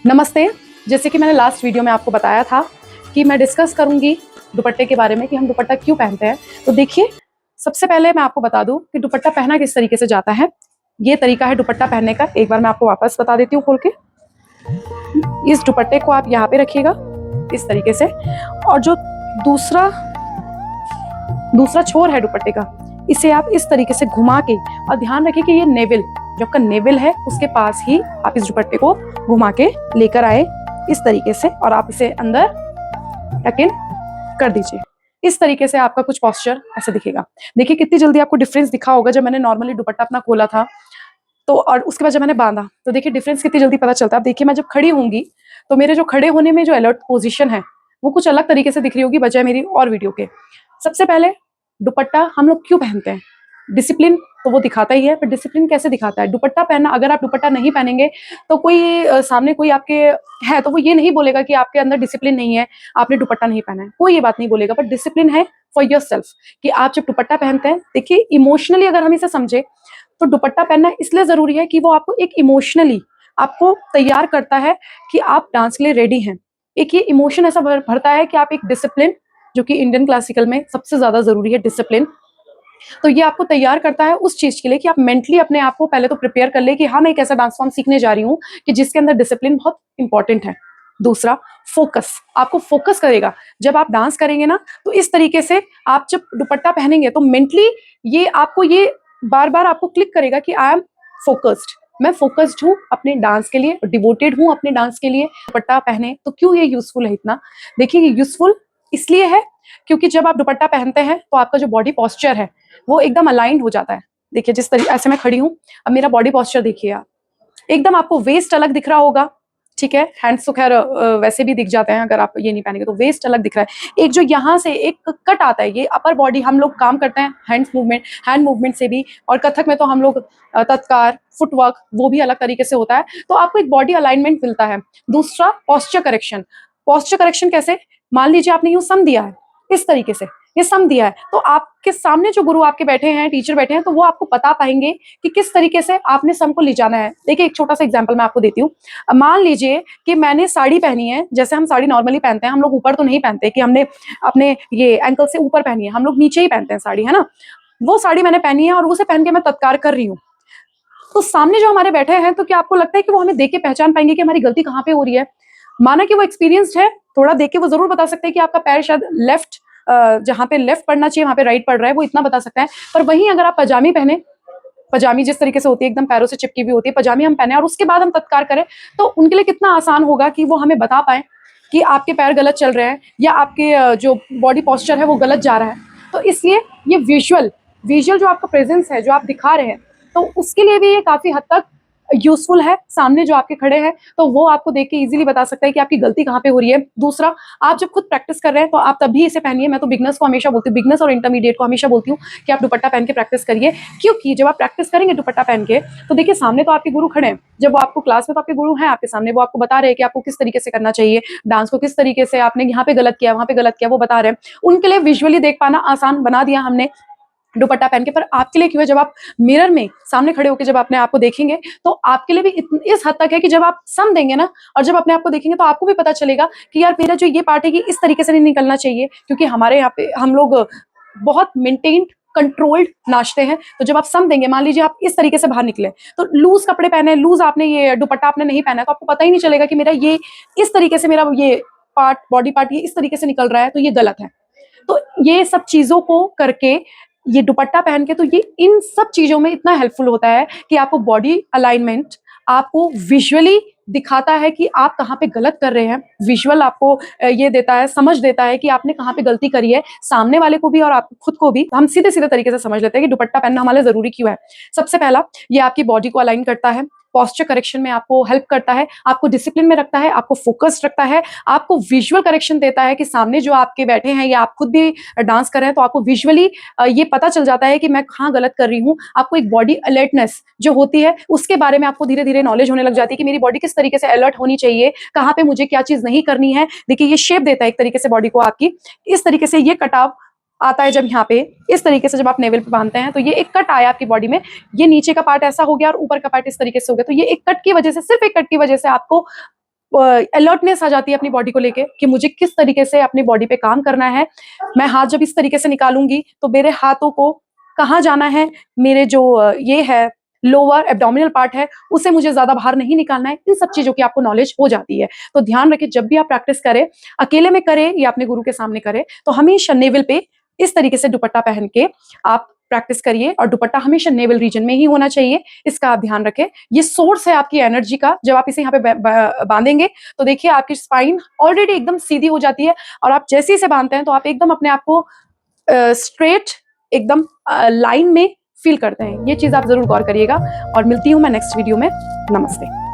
नमस्ते। जैसे कि मैंने लास्ट वीडियो में आपको बताया था कि मैं डिस्कस करूंगी दुपट्टे के बारे में कि हम दुपट्टा क्यों पहनते हैं। तो देखिए, सबसे पहले मैं आपको बता दूं कि दुपट्टा पहना किस तरीके से जाता है। ये तरीका है दुपट्टा पहनने का। एक बार मैं आपको वापस बता देती हूँ खोल के। इस दुपट्टे को आप यहाँ पे रखिएगा इस तरीके से, और जो दूसरा दूसरा छोर है दुपट्टे का, इसे आप इस तरीके से घुमा के, और ध्यान रखिए कि ये नेवल, जो आपका नेवल है उसके पास ही आप इस दुपट्टे को घुमा के लेकर आए इस तरीके से, और आप इसे अंदर टक इन कर दीजिए। इस तरीके से आपका कुछ पोस्चर ऐसा दिखेगा। देखिए कितनी जल्दी आपको डिफरेंस दिखा होगा जब मैंने नॉर्मली दुपट्टा अपना खोला था तो, और उसके बाद जब मैंने बांधा तो देखिए डिफरेंस कितनी जल्दी पता चलता है। अब देखिए मैं जब खड़ी होंगी तो मेरे जो खड़े होने में जो अलर्ट पोजीशन है वो कुछ अलग तरीके से दिख रही होगी बजाय मेरी और वीडियो के। सबसे पहले, दुपट्टा हम लोग क्यों पहनते हैं? डिसिप्लिन तो वो दिखाता ही है, पर डिसिप्लिन कैसे दिखाता है? दुपट्टा पहनना, अगर आप दुपट्टा नहीं पहनेंगे तो कोई सामने कोई आपके है तो वो ये नहीं बोलेगा कि आपके अंदर डिसिप्लिन नहीं है, आपने दुपट्टा नहीं पहना है, कोई ये बात नहीं बोलेगा। पर डिसिप्लिन है फॉर योर सेल्फ कि आप जब दुपट्टा पहनते हैं, देखिए इमोशनली अगर हम इसे समझे तो दुपट्टा पहनना इसलिए जरूरी है कि वो आपको एक इमोशनली आपको तैयार करता है कि आप डांस के लिए रेडी हैं। एक ये इमोशन ऐसा भरता है कि आप एक डिसिप्लिन, जो कि इंडियन क्लासिकल में सबसे ज्यादा जरूरी है डिसिप्लिन, तो ये आपको तैयार करता है उस चीज के लिए कि आप मेंटली अपने आप को पहले तो प्रिपेयर कर ले कि हाँ मैं एक ऐसा डांस फॉर्म सीखने जा रही हूँ कि जिसके अंदर डिसिप्लिन बहुत इंपॉर्टेंट है। दूसरा, फोकस। आपको फोकस करेगा जब आप डांस करेंगे ना, तो इस तरीके से आप जब दुपट्टा पहनेंगे तो मेंटली ये आपको ये बार बार आपको क्लिक करेगा कि आई एम फोकस्ड, मैं फोकस्ड हूँ अपने डांस के लिए, डिवोटेड हूँ अपने डांस के लिए। दुपट्टा पहने तो क्यों ये यूजफुल है इतना? देखिए ये यूजफुल इसलिए है क्योंकि जब आप दुपट्टा पहनते हैं तो आपका जो बॉडी पॉस्चर है वो एकदम अलाइंड हो जाता है। देखिए जिस तरीके ऐसे मैं खड़ी हूँ, अब मेरा बॉडी पॉस्चर देखिए आप, एकदम आपको वेस्ट अलग दिख रहा होगा, ठीक है। हैंड्स तो खैर वैसे भी दिख जाते हैं, अगर आप ये नहीं पहनेंगे तो वेस्ट अलग दिख रहा है। एक जो यहाँ से एक कट आता है, ये अपर बॉडी हम लोग काम करते हैं हैंड मूवमेंट से भी, और कथक में तो हम लोग तत्कार फुटवर्क वो भी अलग तरीके से होता है, तो आपको एक बॉडी अलाइनमेंट मिलता है। दूसरा, पोस्चर करेक्शन। पोस्चर करेक्शन कैसे? मान लीजिए आपने यूं सम दिया है, इस तरीके से ये सम दिया है, तो आपके सामने जो गुरु आपके बैठे हैं, टीचर बैठे हैं, तो वो आपको बता पाएंगे कि किस तरीके से आपने सम को ले जाना है। देखिए एक छोटा सा एग्जांपल मैं आपको देती हूँ। मान लीजिए कि मैंने साड़ी पहनी है, जैसे हम साड़ी नॉर्मली पहनते हैं, हम लोग ऊपर तो नहीं पहनते कि हमने अपने ये एंकल से ऊपर पहनी है, हम लोग नीचे ही पहनते हैं साड़ी, है ना। वो साड़ी मैंने पहनी है और उसे पहन के मैं तत्कार कर रही हूँ, तो सामने जो हमारे बैठे हैं, तो क्या आपको लगता है कि वो हमें देख के पहचान पाएंगे कि हमारी गलती कहाँ पे हो रही है? माना कि वो एक्सपीरियंस्ड है, थोड़ा देख के वो जरूर बता सकते हैं कि आपका पैर शायद लेफ्ट, जहाँ पे लेफ्ट पड़ना चाहिए वहां पे राइट पड़ रहा है, वो इतना बता सकता है। पर वहीं अगर आप पजामी पहने, पजामी जिस तरीके से होती है एकदम पैरों से चिपकी हुई होती है, पजामी हम पहने और उसके बाद हम तत्कार करें, तो उनके लिए कितना आसान होगा कि वो हमें बता पाए कि आपके पैर गलत चल रहे हैं या आपके जो बॉडी पॉस्चर है वो गलत जा रहा है। तो इसलिए ये विजुअल विजुअल जो आपका प्रेजेंस है, जो आप दिखा रहे हैं, तो उसके लिए भी ये काफी हद तक यूजफुल है। सामने जो आपके खड़े हैं तो वो आपको देख के इजीली बता सकता है कि आपकी गलती कहाँ पे हो रही है। दूसरा, आप जब खुद प्रैक्टिस कर रहे हैं तो आप तभी इसे पहनिए। मैं तो बिगनर्स को हमेशा बोलती हूँ, बिगनर्स और इंटरमीडिएट को हमेशा बोलती हूँ कि आप दुपट्टा पहन के प्रैक्टिस करिए, क्योंकि जब आप प्रैक्टिस करेंगे दुपट्टा पहन के, तो देखिए सामने तो आपके गुरु खड़े हैं, जब वो आपको क्लास में तो आपके गुरु हैं आपके सामने, वो आपको बता रहे हैं कि आपको किस तरीके से करना चाहिए, डांस को किस तरीके से आपने यहाँ पे गलत किया वहां पे गलत किया, वो बता रहे हैं। उनके लिए विजुअली देख पाना आसान बना दिया हमने दुपट्टा पहन के। पर आपके लिए क्यों है? जब आप मिरर में सामने खड़े होकर जब अपने आप को देखेंगे तो आपके लिए भी इस हद तक है कि जब आप सम देंगे ना और जब अपने आप को देखेंगे तो आपको भी पता चलेगा कि यार मेरा जो ये पार्ट है कि इस तरीके से नहीं निकलना चाहिए, क्योंकि हमारे यहाँ पे हम लोग बहुत मेंटेन्ड कंट्रोल्ड नाचते हैं। तो जब आप सम देंगे, मान लीजिए आप इस तरीके से बाहर निकले, तो लूज कपड़े पहने, लूज आपने ये दुपट्टा आपने नहीं पहना, तो आपको पता ही नहीं चलेगा कि मेरा ये इस तरीके से, मेरा ये पार्ट बॉडी पार्ट ये इस तरीके से निकल रहा है, तो ये गलत है। तो ये सब चीजों को करके, ये दुपट्टा पहन के, तो ये इन सब चीजों में इतना हेल्पफुल होता है कि आपको बॉडी अलाइनमेंट, आपको विजुअली दिखाता है कि आप कहाँ पे गलत कर रहे हैं। विजुअल आपको ये देता है, समझ देता है कि आपने कहाँ पे गलती करी है, सामने वाले को भी और आप खुद को भी। हम सीधे सीधे तरीके से समझ लेते हैं कि दुपट्टा पहनना हमारे लिए जरूरी क्यों है। सबसे पहला, ये आपकी बॉडी को अलाइन करता है, पोस्चर करेक्शन में आपको हेल्प करता है, आपको डिसिप्लिन में रखता है, आपको फोकस्ड रखता है, आपको विजुअल करेक्शन देता है कि सामने जो आपके बैठे हैं या आप खुद भी डांस कर रहे हैं तो आपको विजुअली ये पता चल जाता है कि मैं कहाँ गलत कर रही हूँ। आपको एक बॉडी अलर्टनेस जो होती है उसके बारे में आपको धीरे धीरे नॉलेज होने लग जाती है कि मेरी बॉडी किस तरीके से अलर्ट होनी चाहिए, कहाँ पे मुझे क्या चीज नहीं करनी है। देखिए ये शेप देता है एक तरीके से बॉडी को आपकी, इस तरीके से ये कटाव आता है जब यहाँ पे इस तरीके से जब आप नेवल पे बांधते हैं, तो ये एक कट आया आपकी बॉडी में, ये नीचे का पार्ट ऐसा हो गया और ऊपर का पार्ट इस तरीके से हो गया। तो ये एक कट की वजह से, सिर्फ एक कट की वजह से आपको अलर्टनेस आ जाती है अपनी बॉडी को लेके कि मुझे किस तरीके से अपनी बॉडी पे काम करना है। मैं हाथ जब इस तरीके से निकालूंगी तो मेरे हाथों को कहाँ जाना है, मेरे जो ये है लोअर एब्डोमिनल पार्ट है, उसे मुझे ज्यादा बाहर नहीं निकालना है। इन सब चीजों की आपको नॉलेज हो जाती है। तो ध्यान रखें, जब भी आप प्रैक्टिस करें, अकेले में करें या अपने गुरु के सामने करें, तो हमेशा नेवल पे इस तरीके से दुपट्टा पहन के आप प्रैक्टिस करिए। और दुपट्टा हमेशा नेवल रीजन में ही होना चाहिए, इसका आप ध्यान रखें। ये सोर्स है आपकी एनर्जी का। जब आप इसे यहाँ पे बांधेंगे तो देखिए आपकी स्पाइन ऑलरेडी एकदम सीधी हो जाती है, और आप जैसे ही इसे बांधते हैं तो आप एकदम अपने आप को स्ट्रेट एकदम लाइन में फील करते हैं। ये चीज आप जरूर गौर करिएगा। और मिलती हूं मैं नेक्स्ट वीडियो में। नमस्ते।